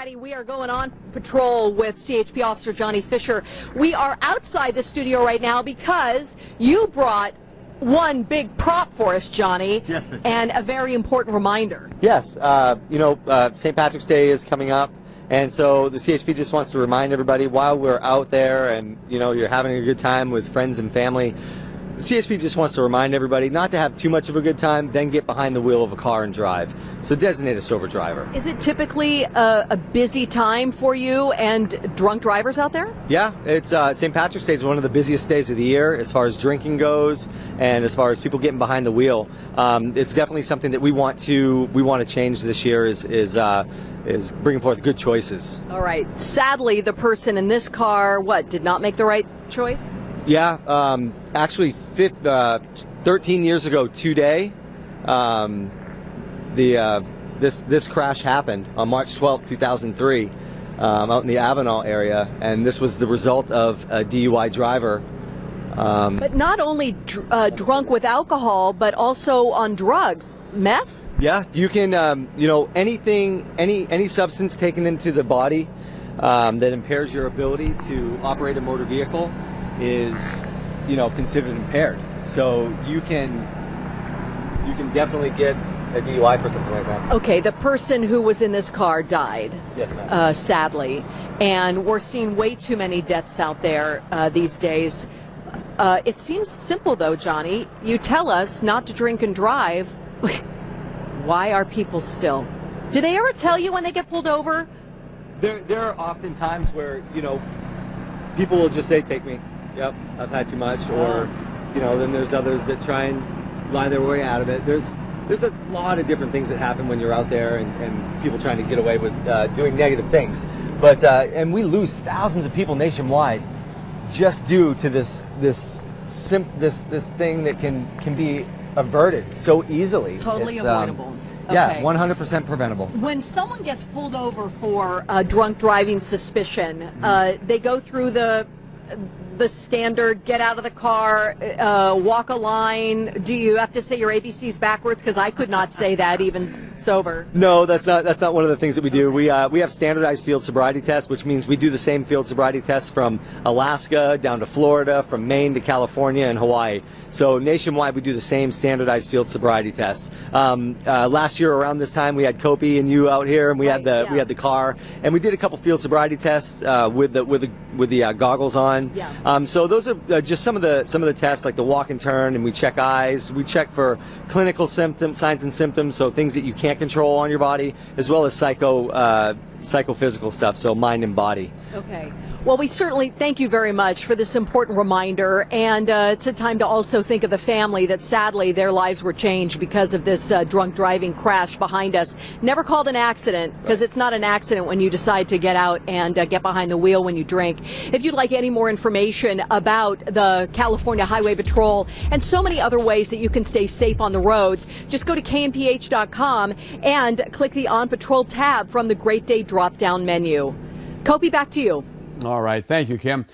Patty, we are going on patrol with CHP Officer Johnny Fisher. We are outside the studio right now because you brought one big prop for us, Johnny. Yes, and a very important reminder. Yes, St. Patrick's Day is coming up, and so the CHP just wants to remind everybody while we're out there and you're having a good time with friends and family. The CHP just wants to remind everybody not to have too much of a good time, then get behind the wheel of a car and drive. So designate a sober driver. Is it typically a busy time for you and drunk drivers out there? Yeah, it's St. Patrick's Day is one of the busiest days of the year as far as drinking goes, and as far as people getting behind the wheel. It's definitely something that we want to change this year. Is bringing forth good choices. All right. Sadly, the person in this car, did not make the right choice? Yeah, actually 13 years ago today, this crash happened on March 12th, 2003, out in the Avenal area, and this was the result of a DUI driver. But not only drunk with alcohol, but also on drugs. Meth? Yeah, you can, any substance taken into the body that impairs your ability to operate a motor vehicle is, considered impaired. So you can definitely get a DUI for something like that. Okay, the person who was in this car died. Yes, ma'am. Sadly, and we're seeing way too many deaths out there these days. It seems simple, though, Johnny. You tell us not to drink and drive. Why are people still? Do they ever tell you when they get pulled over? There are often times where people will just say, "Take me." Yep, I've had too much, or then there's others that try and lie their way out of it. There's a lot of different things that happen when you're out there, and people trying to get away with doing negative things. But and we lose thousands of people nationwide just due to this thing that can be averted so easily. Totally avoidable. Yeah, 100% preventable. When someone gets pulled over for drunk driving suspicion, they go through the standard get out of the car, walk a line. Do you have to say your ABCs backwards? Because I could not say that even sober. No, that's not one of the things that we do. We have standardized field sobriety tests, which means we do the same field sobriety tests from Alaska down to Florida, from Maine to California and Hawaii. So nationwide, we do the same standardized field sobriety tests. Last year around this time, we had Kopi and you out here, and we had the car, and we did a couple field sobriety tests with the goggles on. Yeah. So those are just some of the tests, like the walk and turn, and we check eyes. We check for clinical symptoms, signs and symptoms, so things that you can't control on your body, as well as psychophysical stuff, so mind and body. Okay. Well, we certainly thank you very much for this important reminder, and it's a time to also think of the family that sadly their lives were changed because of this drunk driving crash behind us. Never called an accident, because it's not an accident when you decide to get out and get behind the wheel when you drink. If you'd like any more information about the California Highway Patrol and so many other ways that you can stay safe on the roads, just go to kmph.com and click the On Patrol tab from the Great Day drop-down menu. Kopi, back to you. All right. Thank you, Kim.